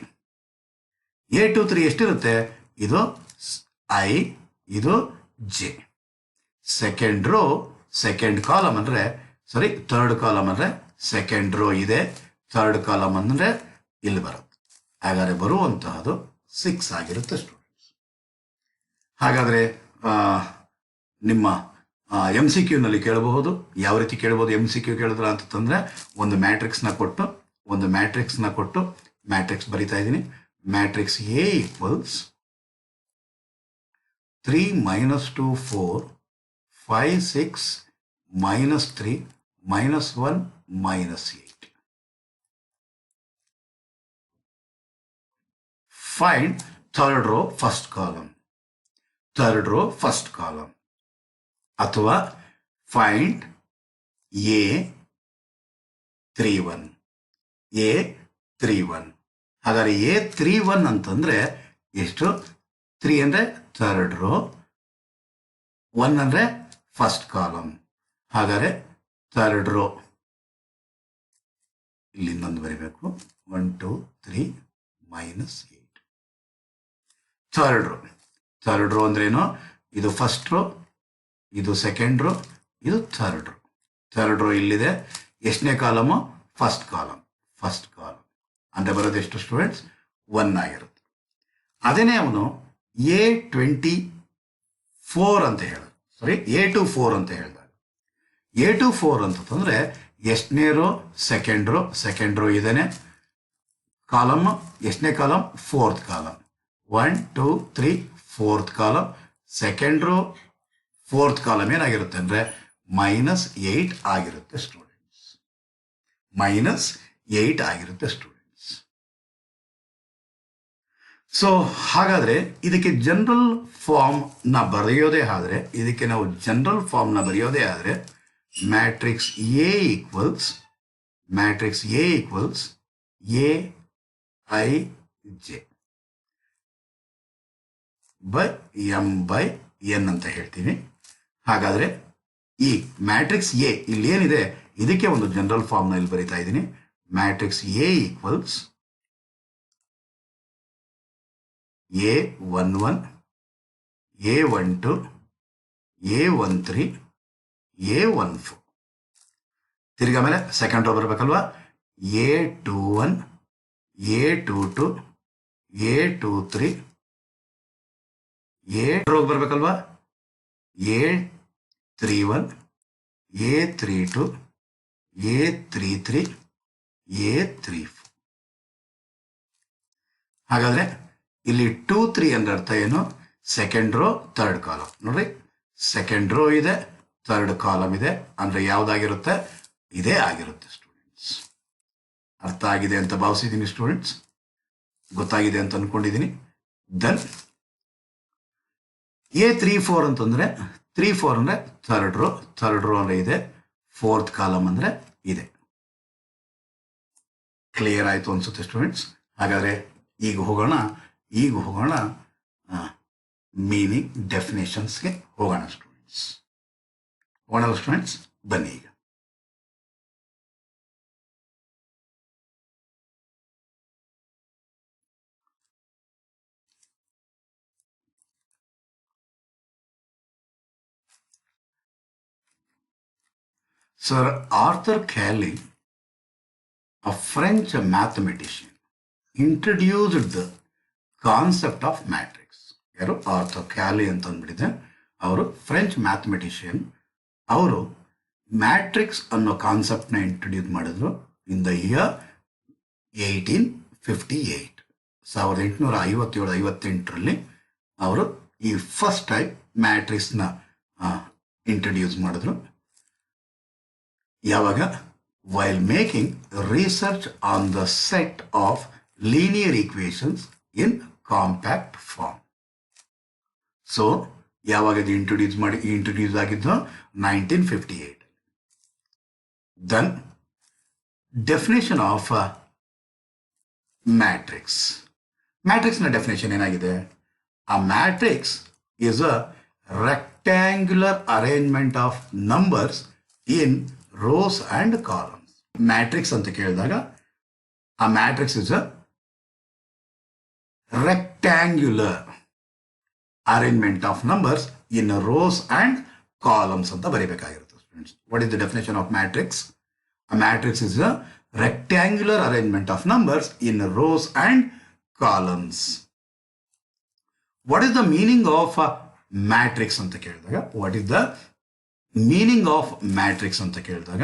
ಎ 2 3 ಎಷ್ಟಿರುತ್ತೆ? ಇದು ಐ, ಇದು J. Second row second column ಅಂದ್ರೆ ಥರ್ಡ್ ಕಾಲಮ್ ಅಂದ್ರೆ ಸೆಕೆಂಡ್ ರೋ ಇದೆ, ಥರ್ಡ್ ಕಾಲಮ್ ಅಂದ್ರೆ ಇಲ್ಲಿ ಬರುತ್ತೆ. ಹಾಗಾದ್ರೆ ಬರುವಂತಹದ್ದು 6 ಆಗಿರುತ್ತೆ ಸ್ಟೂಡೆಂಟ್ಸ್. ಹಾಗಾದ್ರೆ ನಿಮ್ಮ MCQ ನಲ್ಲಿ ಕೇಳಬಹುದು. ಯಾವ ರೀತಿ ಕೇಳಬಹುದು? MCQ ಕೇಳಿದ್ರ ಅಂತಂದ್ರೆ ಒಂದು ಮ್ಯಾಟ್ರಿಕ್ಸ್ ನ ಕೊಟ್ಟು ಮ್ಯಾಟ್ರಿಕ್ಸ್ ಬರಿತಾ ಇದ್ದೀನಿ. Matrix A equals 3 -2 4 5 6 -3 -1 -8. Find third row first column. ಅಥವಾ find A 31. ಹಾಗಾದ್ರೆ A 31 ಅಂತಂದ್ರೆ ಎಷ್ಟು? 3 ಅಂದ್ರೆ ಥರ್ಡ್ ರೋ, 1 ಅಂದ್ರೆ ಫಸ್ಟ್ ಕಾಲಮ್. ಹಾಗಾದ್ರೆ ಥರ್ಡ್ ರೋ ಇಲ್ಲಿ ಇನ್ನೊಂದು ಬರಿಬೇಕು. 1 2 3 -8. ಥರ್ಡ್ ರೋ ಅಂದ್ರೇನು? ಇದು ಫಸ್ಟ್ ರೋ, ಇದು ಸೆಕೆಂಡ್ ರೋ, ಇದು ಥರ್ಡ್ ರೋ. ಥರ್ಡ್ ರೋ ಇಲ್ಲಿದೆ. ಎಷ್ಟನೇ ಕಾಲಮು? ಫಸ್ಟ್ ಕಾಲಮ್ ಅಂದ್ರೆ ಬರೋದು ಎಷ್ಟು ಸ್ಟೂಡೆಂಟ್ಸ್? 1 ಆಗಿರುತ್ತೆ. ಅದೇನೇ ಅವನು A24 ಅಂತ ಹೇಳಿದ, A24 ಅಂತ ಹೇಳಿದಾಗ, A24 ಅಂತಂದ್ರೆ ಎಷ್ಟನೇ ರೋ? ಸೆಕೆಂಡ್ ರೋ ಇದೇನೆ. ಕಾಲಮ್ ಎಷ್ಟನೇ column? Fourth column. 1 2 3 fourth column. Second rho fourth column ಏನಾಗಿರುತ್ತೆ ಅಂದ್ರೆ -8 ಆಗಿರುತ್ತೆ ಸ್ಟೂಡೆಂಟ್ಸ್. -8 ಆಗಿರುತ್ತೆ ಸ್ಟೂಡೆಂಟ್ಸ್. ಸೊ ಹಾಗಾದ್ರೆ ಇದಕ್ಕೆ ಜನರಲ್ ಫಾರ್ಮ್ ನ ಬರೆಯೋದೇ ಆದ್ರೆ matrix A equals A I J by M by N ಅಂತ ಹೇಳ್ತೀವಿ. ಹಾಗಾದ್ರೆ ಈ ಮ್ಯಾಟ್ರಿಕ್ಸ್ ಎ ಇಲ್ಲಿ ಏನಿದೆ ಇದಕ್ಕೆ ಒಂದು ಜನರಲ್ ಫಾರ್ಮ್ ನಲ್ಲಿ ಬರೀತಾ ಇದ್ದೀನಿ. Matrix A equals A11 A12 A13 A14. ತಿರ್ಗಿ ಆಮೇಲೆ second row ಬರಬೇಕಲ್ವಾ? A21 A22 A23 A ರೋಗ್ ಬರ್ಬೇಕಲ್ವಾ? A31 A32 A33 A34. ಹಾಗಾದ್ರೆ ಇಲ್ಲಿ 2 3 ಅಂದ್ರೆ ಅರ್ಥ ಏನು? Second rho third column. ನೋಡ್ರಿ, ಸೆಕೆಂಡ್ ರೋ ಇದೆ, ಥರ್ಡ್ ಕಾಲಮ್ ಇದೆ ಅಂದ್ರೆ ಯಾವ್ದಾಗಿರುತ್ತೆ? ಇದೇ ಆಗಿರುತ್ತೆ ಸ್ಟೂಡೆಂಟ್ಸ್. ಅರ್ಥ ಆಗಿದೆ ಅಂತ ಭಾವಿಸಿದ್ದೀನಿ ಸ್ಟೂಡೆಂಟ್ಸ್, ಗೊತ್ತಾಗಿದೆ ಅಂತ ಅನ್ಕೊಂಡಿದ್ದೀನಿ. ದೆನ್ A34 ಅಂತಂದ್ರೆ 34 ಅಂದ್ರೆ ಥರ್ಡ್ ರೋ ಅಂದ್ರೆ ಇದೆ, ಫೋರ್ತ್ ಕಾಲಮ್ ಅಂದ್ರೆ ಇದೆ. ಕ್ಲಿಯರ್ ಆಯ್ತು ಅನ್ಸುತ್ತೆ ಸ್ಟೂಡೆಂಟ್ಸ್. ಹಾಗಾದ್ರೆ ಈಗ ಹೋಗೋಣ ಮೀನಿಂಗ್ ಡೆಫಿನೇಷನ್ಸ್ಗೆ ಹೋಗೋಣ ಸ್ಟೂಡೆಂಟ್ಸ್. ಬನ್ನಿ ಈಗ. Sir Arthur Cayley, a French mathematician, introduced the concept of matrix. ಯಾರು? ಆರ್ಥರ್ ಕ್ಯಾಲಿ ಅಂತ ಅಂದ್ಬಿಟ್ಟಿದೆ. ಅವರು ಫ್ರೆಂಚ್ ಮ್ಯಾಥಮೆಟಿಷಿಯನ್. ಅವರು ಮ್ಯಾಟ್ರಿಕ್ಸ್ ಅನ್ನೋ ಕಾನ್ಸೆಪ್ಟ್ನ ಇಂಟ್ರೊಡ್ಯೂಸ್ ಮಾಡಿದ್ರು ಇನ್ ದ ಇಯರ್ 1858. 1857-58ರಲ್ಲಿ ಅವರು ಈ ಫಸ್ಟ್ ಟೈಮ್ ಮ್ಯಾಟ್ರಿಕ್ಸ್ನ ಇಂಟ್ರೊಡ್ಯೂಸ್ ಮಾಡಿದ್ರು. ಯಾವಾಗ? While making research on the set of linear equations in compact form. So ಯಾವಾಗ ಇದು ಇಂಟ್ರೊಡ್ಯೂಸ್ ಆಗಿದ್ದು? 1958. Then definition of matrix. ಮ್ಯಾಟ್ರಿಕ್ಸ್ನ ಡೆಫಿನೇಷನ್ ಏನಾಗಿದೆ? A matrix is a rectangular arrangement of numbers in rows and columns. Matrix ಅಂತ ಕೇಳಿದಾಗ A matrix is a rectangular arrangement of numbers in rows and columns ಅಂತ ಬರೀಬೇಕಾಗಿರುತ್ತೆ ಸ್ಟೂಡೆಂಟ್ಸ್. What is the definition of matrix? A matrix is a rectangular arrangement of numbers in rows and columns. What is the meaning of matrix ಅಂತ ಕೇಳಿದಾಗ? What is the meaning of matrix ಅಂತ ಕೇಳಿದಾಗ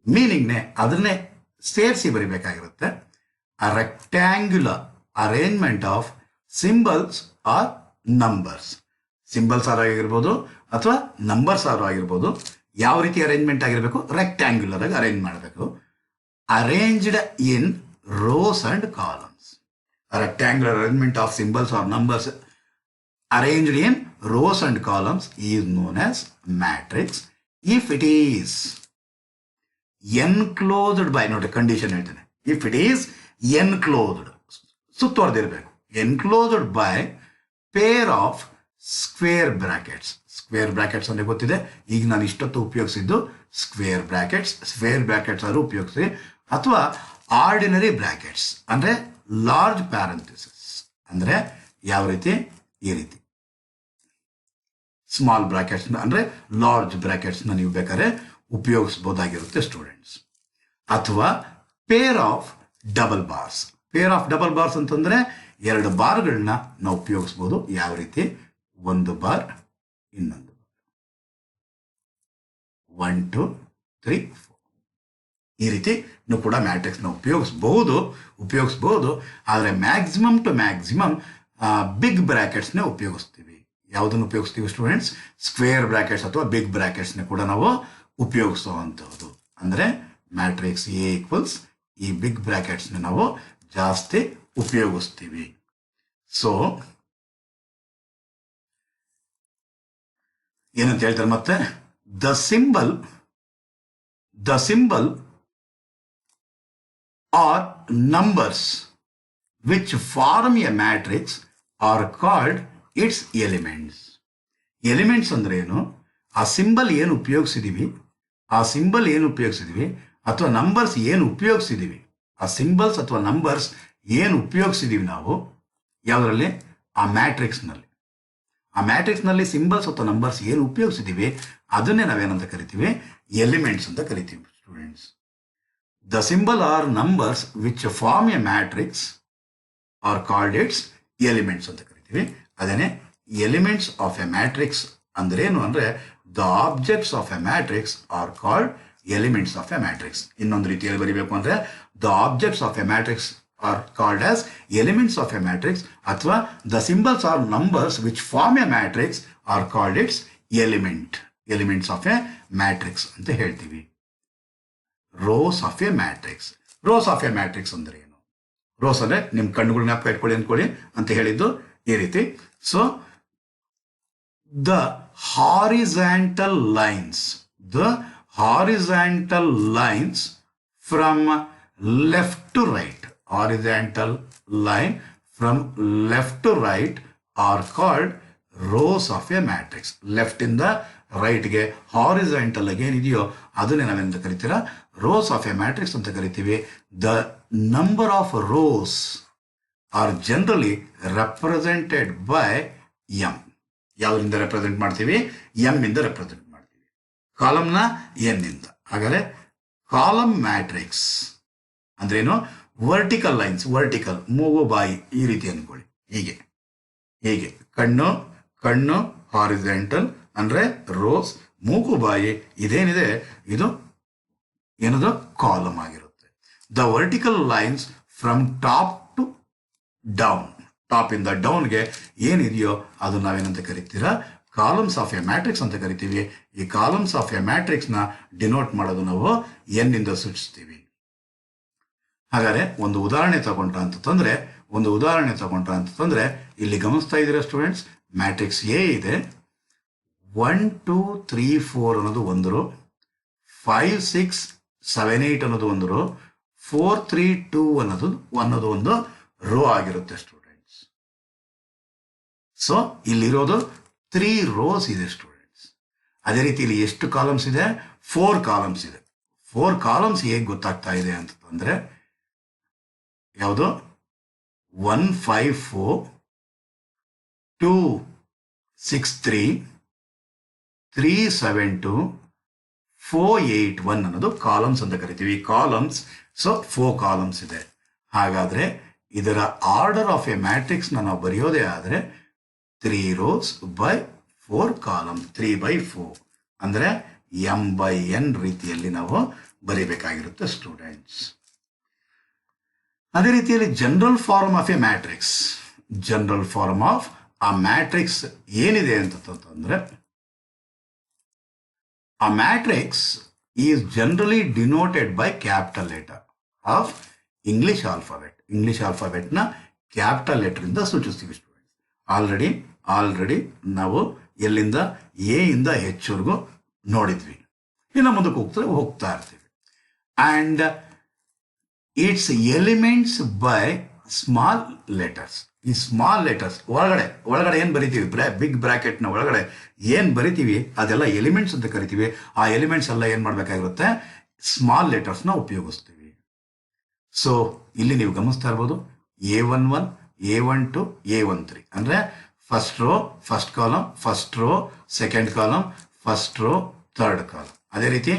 ಮೀನಿಂಗ್ನೇ ಅದನ್ನೇ ಸೇರಿಸಿ ಬರೀಬೇಕಾಗಿರುತ್ತೆ. A rectangular arrangement of symbols or numbers. Symbols ಆಗಿರ್ಬೋದು ಅಥವಾ ನಂಬರ್ಸ್ ಆಗಿರ್ಬೋದು. ಯಾವ ರೀತಿ ಅರೇಂಜ್ಮೆಂಟ್ ಆಗಿರಬೇಕು? ರೆಕ್ಟ್ಯಾಂಗ್ಯುಲರ್ ಆಗಿ ಅರೇಂಜ್ ಮಾಡಬೇಕು. Arranged in rows and columns. Rectangular arrangement of symbols or numbers arranged in rows and columns is known as matrix if it is enclosed by, ನೋಡಿ condition ಹೇಳ್ತೇನೆ, ಇಫ್ ಇಟ್ ಈಸ್ ಎನ್ಕ್ಲೋಸ್ಡ್, ಸುತ್ತುವರೆದಿರಬೇಕು, enclosed by pair of square brackets. Square brackets ಅಂದರೆ ಗೊತ್ತಿದೆ, ಈಗ ನಾನು ಇಷ್ಟೊತ್ತು ಉಪಯೋಗಿಸಿದ್ದು square brackets. Square brackets ಆದರೂ ಉಪಯೋಗಿಸಿ, ಅಥವಾ ಆರ್ಡಿನರಿ ಬ್ರಾಕೆಟ್ಸ್ ಅಂದರೆ ಲಾರ್ಜ್ ಪ್ಯಾರಂಥೆಸಿಸ್. ಅಂದರೆ ಯಾವ ರೀತಿ? ಈ ರೀತಿ ಸ್ಮಾಲ್ ಬ್ರಾಕೆಟ್ಸ್ ಅಂದರೆ ಲಾರ್ಜ್ ಬ್ರಾಕೆಟ್ಸ್ನ ನೀವು ಬೇಕಾದ್ರೆ ಉಪಯೋಗಿಸ್ಬೋದಾಗಿರುತ್ತೆ ಸ್ಟೂಡೆಂಟ್ಸ್. ಅಥವಾ pair of double bars. Pair of double bars ಅಂತಂದರೆ ಎರಡು ಬಾರ್ಗಳನ್ನ ನಾವು ಉಪಯೋಗಿಸ್ಬೋದು. ಯಾವ ರೀತಿ? ಒಂದು ಬಾರ್, ಇನ್ನೊಂದು ಬಾರ್, 1 2 3 4. ಈ ರೀತಿ ಕೂಡ ಮ್ಯಾಟ್ರಿಕ್ಸ್ನ ಉಪಯೋಗಿಸ್ಬೋದು. ಆದರೆ ಮ್ಯಾಕ್ಸಿಮಮ್ ಟು ಮ್ಯಾಕ್ಸಿಮಮ್ ಬಿಗ್ ಬ್ರಾಕೆಟ್ಸ್ನೇ ಉಪಯೋಗಿಸ್ತೀವಿ. ಯಾವುದನ್ನು ಉಪಯೋಗಿಸ್ತೀವಿ ಸ್ಟೂಡೆಂಟ್ಸ್? ಸ್ಕ್ವೇರ್ ಬ್ರಾಕೆಟ್ಸ್ ಅಥವಾ ಬಿಗ್ ಬ್ರಾಕೆಟ್ಸ್ನ ಕೂಡ ನಾವು ಉಪಯೋಗಿಸುವಂಥದ್ದು. ಅಂದರೆ ಮ್ಯಾಟ್ರಿಕ್ಸ್ ಎ ಈಕ್ವಲ್ಸ್ ಈ ಬಿಗ್ ಬ್ರಾಕೆಟ್ಸ್ನ ನಾವು ಜಾಸ್ತಿ ಉಪಯೋಗಿಸ್ತೀವಿ. ಸೊ ಏನಂತ ಹೇಳ್ತಾರೆ ಮತ್ತೆ? The symbol or numbers which form a matrix are called its elements. Elements ಅಂದ್ರೆ ಏನು? ಆ ಸಿಂಬಲ್ ಏನು ಉಪಯೋಗಿಸಿದೀವಿ ಅಥವಾ ನಂಬರ್ಸ್ ಏನು ಉಪಯೋಗಿಸಿದೀವಿ, ಆ ಸಿಂಬಲ್ಸ್ ಅಥವಾ ನಂಬರ್ಸ್ ಏನು ಉಪಯೋಗಿಸಿದೀವಿ ನಾವು ಯಾವುದರಲ್ಲಿ? ಆ ಮ್ಯಾಟ್ರಿಕ್ಸ್ನಲ್ಲಿ. ಆ ಮ್ಯಾಟ್ರಿಕ್ಸ್ನಲ್ಲಿ ಸಿಂಬಲ್ಸ್ ಅಥವಾ ನಂಬರ್ಸ್ ಏನು ಉಪಯೋಗಿಸಿದೀವಿ ಅದನ್ನೇ ನಾವೇನಂತ ಕರಿತೀವಿ? ಎಲಿಮೆಂಟ್ಸ್ ಅಂತ ಕರಿತೀವಿ students. The symbol or numbers which form a matrix are called its elements ಅಂತ ಕರಿತೀವಿ. ಅದೇನೆ ಎಲಿಮೆಂಟ್ಸ್ ಆಫ್ ಎ ಮ್ಯಾಟ್ರಿಕ್ಸ್ ಅಂದ್ರೆ ಏನು ಅಂದ್ರೆ the objects of a matrix are called elements of a matrix. ಇನ್ನೊಂದು ರೀತಿಯಲ್ಲಿ ಬರೀಬೇಕು ಅಂದ್ರೆ the objects of a matrix are called as elements of a matrix, ಅಥವಾ the symbols or numbers which form a matrix are called its elements of a matrix ಅಂತ ಹೇಳ್ತೀವಿ. rows of a matrix ಅಂದ್ರೆ ಏನು? Rose ಅಂದ್ರೆ ನಿಮ್ ಕಣ್ಣುಗಳು ಜ್ಞಾಪಕ ಇಟ್ಕೊಳ್ಳಿ ಅಂದ್ಕೊಳ್ಳಿ ಅಂತ ಹೇಳಿದ್ದು ಈ ರೀತಿ. So the horizontal lines from left to right, horizontal line from left to right are called rows of a matrix. Left ಇಂದ ರೈಟ್ಗೆ ಹಾರಿಜಾಂಟಲ್ ಆಗಿ ಏನಿದೆಯೋ ಅದನ್ನೇ ನಾವೆಂತ ಕರಿತೀರಾ? ರೋಸ್ ಆಫ್ ಎ ಮ್ಯಾಟ್ರಿಕ್ಸ್ ಅಂತ ಕರಿತೀವಿ. The number of rose are generally represented by M. ಯಾವುದರಿಂದ represent ಮಾಡ್ತೀವಿ? M ಇಂದ ರೆಪ್ರೆಸೆಂಟ್ ಮಾಡ್ತೀವಿ. ಕಾಲಮ್ನ ಎನ್ನಿಂದ. ಹಾಗಾದರೆ ಕಾಲಮ್ ಮ್ಯಾಟ್ರಿಕ್ಸ್ ಅಂದ್ರೇನು? ವರ್ಟಿಕಲ್ ಲೈನ್ಸ್, ವರ್ಟಿಕಲ್ ಮೂಗು ಬಾಯಿ ಈ ರೀತಿ ಅಂದ್ಕೊಳ್ಳಿ. ಹೀಗೆ ಹೀಗೆ ಕಣ್ಣು ಕಣ್ಣು ಹಾರಿಜೆಂಟಲ್ ಅಂದರೆ ರೋಸ್, ಮೂಗು ಬಾಯಿ ಇದೇನಿದೆ ಇದು ಏನದು? ಕಾಲಮ್ ಆಗಿರುತ್ತೆ. The vertical lines from top to down, top ಇಂದ ಡೌನ್ಗೆ ಏನಿದೆಯೋ ಅದು ನಾವೇನಂತ ಕರಿತೀರಾ? ಕಾಲಮ್ಸ್ ಆಫ್ ಎ ಮ್ಯಾಟ್ರಿಕ್ಸ್ ಅಂತ ಕರಿತೀವಿ. ಈ ಕಾಲಮ್ಸ್ ಆಫ್ ಎ ಮ್ಯಾಟ್ರಿಕ್ಸ್ನ ಡಿನೋಟ್ ಮಾಡೋದು ನಾವು ಎನ್ನಿಂದ ಸೂಚಿಸ್ತೀವಿ. ಹಾಗಾದರೆ ಒಂದು ಉದಾಹರಣೆ ತಗೊಂಡ್ರ ಅಂತಂದ್ರೆ ಇಲ್ಲಿ ಗಮನಿಸ್ತಾ ಇದ್ದೀರಾ ಸ್ಟೂಡೆಂಟ್ಸ್? ಮ್ಯಾಟ್ರಿಕ್ಸ್ ಎ ಇದೆ. 1 2 3 4 ಅನ್ನೋದು ಒಂದು ರೋ, 5 6 7 8 ಅನ್ನೋದು ಒಂದು ರೋ, 4 3 2 ಅನ್ನೋದು ಒಂದು ರೋ ಆಗಿರುತ್ತೆ ಸ್ಟೂಡೆಂಟ್ಸ್. ಸೊ ಇಲ್ಲಿರೋದು 3 ರೋಸ್ ಇದೆ ಸ್ಟೂಡೆಂಟ್ಸ್. ಅದೇ ರೀತಿ ಇಲ್ಲಿ ಎಷ್ಟು ಕಾಲಮ್ಸ್ ಇದೆ? 4 ಕಾಲಮ್ಸ್ ಇದೆ. 4 ಕಾಲಮ್ಸ್ ಹೇಗೆ ಗೊತ್ತಾಗ್ತಾ ಇದೆ ಅಂತಂದ್ರೆ ಯಾವುದು? 1 5 4 2 6 3 3 7 2 4 8 1 ಅನ್ನೋದು ಕಾಲಮ್ಸ್ ಅಂತ ಕರಿತೀವಿ. ಕಾಲಮ್ಸ್. ಸೊ 4 ಕಾಲಮ್ಸ್ ಇದೆ. ಹಾಗಾದ್ರೆ ಇದರ ಆರ್ಡರ್ ಆಫ್ ಎ ಮ್ಯಾಟ್ರಿಕ್ಸ್ ನಾವು ಬರೆಯೋದೇ ಆದರೆ 3 ರೋಸ್ ಬೈ 4 ಕಾಲಮ್, 3 by 4 ಅಂದ್ರೆ m/n ರೀತಿಯಲ್ಲಿ ನಾವು ಬರೀಬೇಕಾಗಿರುತ್ತೆ ಸ್ಟೂಡೆಂಟ್ಸ್. ಅದೇ ರೀತಿಯಲ್ಲಿ general form of a matrix, general form of a matrix ಏನಿದೆ ಅಂತಂದ್ರೆ, a matrix is generally denoted by capital letter of English alphabet. English alphabet ನ ಕ್ಯಾಪಿಟಲ್ ಲೆಟರ್ ಇಂದ ಸೂಚಿಸ್ತೀವಿ students. Already ನಾವು ಎಲ್ಲಿಂದ ಎ ಇಂದ ಹೆಚ್ ವರೆಗೂ ನೋಡಿದ್ವಿ. ಇನ್ನು ಮುಂದಕ್ಕೆ ಹೋಗ್ತಾ ಇರ್ತೀವಿ. And it's elements by small letters. ಈ ಸ್ಮಾಲ್ ಲೆಟರ್ಸ್ ಒಳಗಡೆ ಏನು ಬರಿತೀವಿ? ಬಿಗ್ ಬ್ರಾಕೆಟ್ನ ಒಳಗಡೆ ಏನು ಬರಿತೀವಿ ಅದೆಲ್ಲ ಎಲಿಮೆಂಟ್ಸ್ ಅಂತ ಕರಿತೀವಿ. ಆ ಎಲಿಮೆಂಟ್ಸ್ ಎಲ್ಲ ಏನು ಮಾಡಬೇಕಾಗಿರುತ್ತೆ? ಸ್ಮಾಲ್ ಲೆಟರ್ಸ್ನ ಉಪಯೋಗಿಸ್ತೀವಿ. ಸೊ ಇಲ್ಲಿ ನೀವು ಗಮನಿಸ್ತಾ ಇರ್ಬೋದು A11 A12 A13 ಅಂದರೆ first row first column, first row second column, first row third column. ಅದೇ ರೀತಿ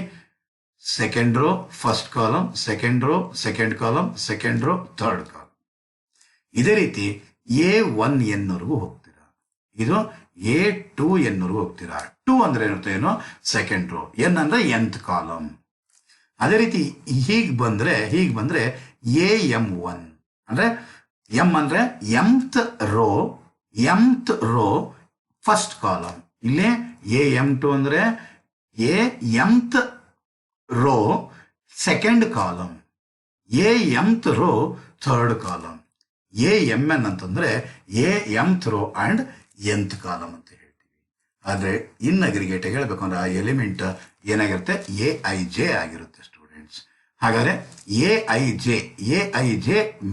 second row first column, second row second column, second rho third column. ಇದೇ ರೀತಿ A1n ವರೆಗೂ ಹೋಗ್ತೀರಾ. ಇದು A2n ವರೆಗೂ ಹೋಗ್ತೀರಾ. 2 ಅಂದ್ರೆ ಏನೋ ಸೆಕೆಂಡ್ ರೋ, ಎನ್ ಅಂದ್ರೆ nth ಕಾಲಮ್. ಅದೇ ರೀತಿ ಹೀಗೆ ಬಂದ್ರೆ AM1 ಅಂದ್ರೆ ಎಂ ಅಂದ್ರೆ mth ರೋ ಫಸ್ಟ್ ಕಾಲಮ್. ಇಲ್ಲಿ AM2 ಅಂದ್ರೆ mth rho second column, mth rho third column. AMN ಅಂತಂದ್ರೆ mth row and nth column ಅಂತ ಹೇಳ್ತೀವಿ. ಆದ್ರೆ ಇನ್ ಅಗ್ರಿಗೇಟ್ ಹೇಳ್ಬೇಕು ಅಂದ್ರೆ ಆ ಎಲಿಮೆಂಟ್ ಏನಾಗಿರುತ್ತೆ? AIJ ಆಗಿರುತ್ತೆ ಸ್ಟೂಡೆಂಟ್ಸ್. ಹಾಗಾದ್ರೆ AIJ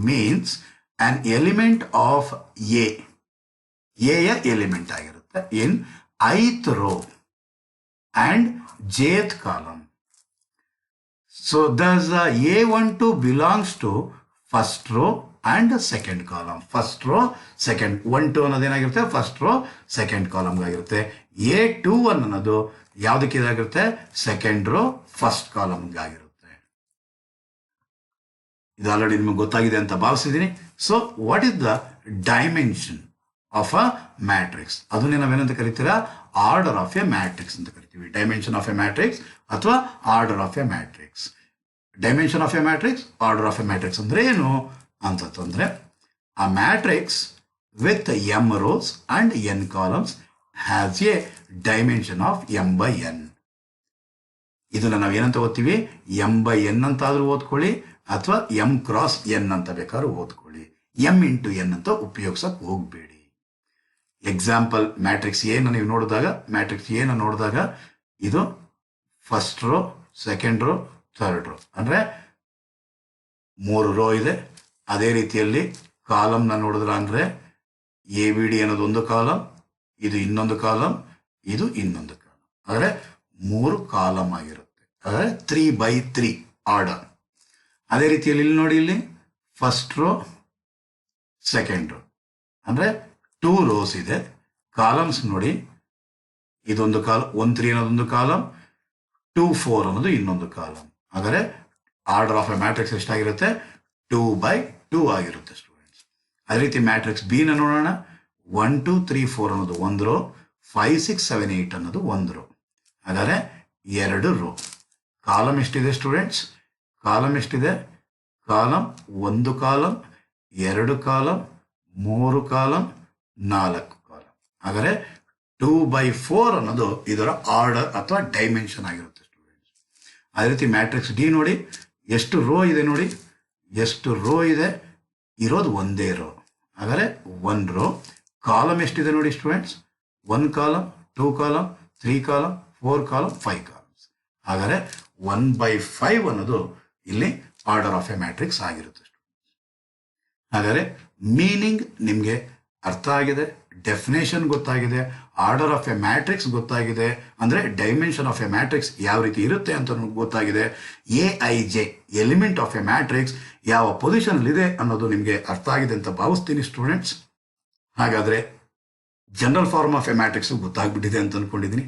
means an element of A ಯ ಎಲಿಮೆಂಟ್ ಆಗಿರುತ್ತೆ in ith row and jth column. So thus A12 belongs to first row and second column. First row second 1 2 ಅನ್ನೋದು ಏನಾಗಿರುತ್ತೆ? ಫಸ್ಟ್ ರೋ ಸೆಕೆಂಡ್ ಕಾಲಮ್ಗೆ ಆಗಿರುತ್ತೆ. A21 ಅನ್ನೋದು ಯಾವುದಕ್ಕೆ ಇದಾಗಿರುತ್ತೆ? Second row first ಕಾಲಮ್ಗೆ ಆಗಿರುತ್ತೆ. ಇದು ಆಲ್ರೆಡಿ ನಿಮಗೆ ಗೊತ್ತಾಗಿದೆ ಅಂತ ಭಾವಿಸಿದ್ದೀನಿ. So what is the dimension of a matrix? ಅದನ್ನೇ ನಾವೇನಂತ ಕರಿತೀರಾ? ಆರ್ಡರ್ ಆಫ್ ಎ ಮ್ಯಾಟ್ರಿಕ್ಸ್ ಅಂತ ಕರಿತೀವಿ. ಡೈಮೆನ್ಷನ್ ಆಫ್ ಎ ಮ್ಯಾಟ್ರಿಕ್ಸ್ ಅಥವಾ order of a matrix. Dimension of a matrix, order of a matrix ಅಂದ್ರೆ ಏನು ಅಂತಂದ್ರೆ A matrix with m rows and n columns has a dimension of m/n. ಇದನ್ನ ನಾವು ಏನಂತ ಓದ್ತೀವಿ? m/n ಅಂತಾದ್ರೂ ಓದ್ಕೊಳ್ಳಿ ಅಥವಾ m ಕ್ರಾಸ್ n ಅಂತ ಬೇಕಾದ್ರೂ ಓದ್ಕೊಳ್ಳಿ. m ಇಂಟು n ಅಂತ ಉಪಯೋಗಿಸಕ್ ಹೋಗ್ಬೇಡಿ. ಎಕ್ಸಾಂಪಲ್ ಮ್ಯಾಟ್ರಿಕ್ಸ್ ಎ ನೀವು ನೋಡಿದಾಗ ಇದು first row second row third row ಅಂದ್ರೆ 3 ರೋ ಇದೆ. ಅದೇ ರೀತಿಯಲ್ಲಿ ಕಾಲಮ್ನ ನೋಡಿದ್ರ ಅಂದ್ರೆ ABD ಅನ್ನೋದು ಒಂದು ಕಾಲಮ್, ಇದು ಇನ್ನೊಂದು ಕಾಲಮ್, ಇದು ಇನ್ನೊಂದು ಕಾಲಮ್. ಅಂದರೆ 3 ಕಾಲಮ್ ಆಗಿರುತ್ತೆ. ಅಂದರೆ 3/3 ಆರ್ಡರ್. ಅದೇ ರೀತಿಯಲ್ಲಿ ಇಲ್ಲಿ ನೋಡಿ, ಇಲ್ಲಿ ಫಸ್ಟ್ ರೋ ಸೆಕೆಂಡ್ ರೋ ಅಂದರೆ 2 ರೋಸ್ ಇದೆ. ಕಾಲಮ್ಸ್ ನೋಡಿ, ಇದೊಂದು ಕಾಲಮ್ 1 3 ಅನ್ನೋದೊಂದು ಕಾಲಮ್, 2 4 ಅನ್ನೋದು ಇನ್ನೊಂದು ಕಾಲಮ್. ಹಾಗಾದರೆ ಆರ್ಡರ್ ಆಫ್ ಎ ಮ್ಯಾಟ್ರಿಕ್ಸ್ ಎಷ್ಟಾಗಿರುತ್ತೆ? 2/2 ಆಗಿರುತ್ತೆ ಸ್ಟೂಡೆಂಟ್ಸ್. ಅದೇ ರೀತಿ ಮ್ಯಾಟ್ರಿಕ್ಸ್ ಬಿ ನ ನೋಡೋಣ. 1 2 3 4 ಅನ್ನೋದು 1 ರೋ, 5 6 7 8 ಅನ್ನೋದು 1 ರೋ. ಹಾಗಾದರೆ 2 ರೋ. ಕಾಲಮ್ ಎಷ್ಟಿದೆ ಸ್ಟೂಡೆಂಟ್ಸ್? ಕಾಲಮ್ ಎಷ್ಟಿದೆ? Column 1 column, 2 column, 3 column, 4 column. ಹಾಗಾದರೆ 2/4 ಅನ್ನೋದು ಇದರ ಆರ್ಡರ್ ಅಥವಾ ಡೈಮೆನ್ಷನ್ ಆಗಿರುತ್ತೆ ಸ್ಟೂಡೆಂಟ್ಸ್. ಅದೇ ರೀತಿ ಮ್ಯಾಟ್ರಿಕ್ಸ್ ಡಿ ನೋಡಿ, ಎಷ್ಟು ರೋ ಇದೆ ನೋಡಿ, ಎಷ್ಟು ರೋ ಇದೆ? ಇರೋದು ಒಂದೇ ರೋ. ಹಾಗಾದರೆ 1 ರೋ. ಕಾಲಮ್ ಎಷ್ಟಿದೆ ನೋಡಿ students? 1 column, 2 column, 3 column, 4 column, 5 columns. ಹಾಗಾದರೆ 1/5 ಅನ್ನೋದು ಇಲ್ಲಿ ಆರ್ಡರ್ ಆಫ್ ಎ ಮ್ಯಾಟ್ರಿಕ್ಸ್ ಆಗಿರುತ್ತೆ. ಹಾಗಾದರೆ ಮೀನಿಂಗ್ ನಿಮಗೆ ಅರ್ಥ ಆಗಿದೆ, ಡೆಫಿನೇಷನ್ ಗೊತ್ತಾಗಿದೆ, ಆರ್ಡರ್ ಆಫ್ ಎ ಮ್ಯಾಟ್ರಿಕ್ಸ್ ಗೊತ್ತಾಗಿದೆ, ಅಂದರೆ ಡೈಮೆನ್ಷನ್ ಆಫ್ ಎ ಮ್ಯಾಟ್ರಿಕ್ಸ್ ಯಾವ ರೀತಿ ಇರುತ್ತೆ ಅಂತ ಗೊತ್ತಾಗಿದೆ. AIJ element of a matrix ಯಾವ ಪೊಸಿಷನಲ್ಲಿದೆ ಅನ್ನೋದು ನಿಮಗೆ ಅರ್ಥ ಆಗಿದೆ ಅಂತ ಭಾವಿಸ್ತೀನಿ ಸ್ಟೂಡೆಂಟ್ಸ್. ಹಾಗಾದರೆ general form of a matrix ಗೊತ್ತಾಗ್ಬಿಟ್ಟಿದೆ ಅಂತ ಅಂದ್ಕೊಂಡಿದ್ದೀನಿ.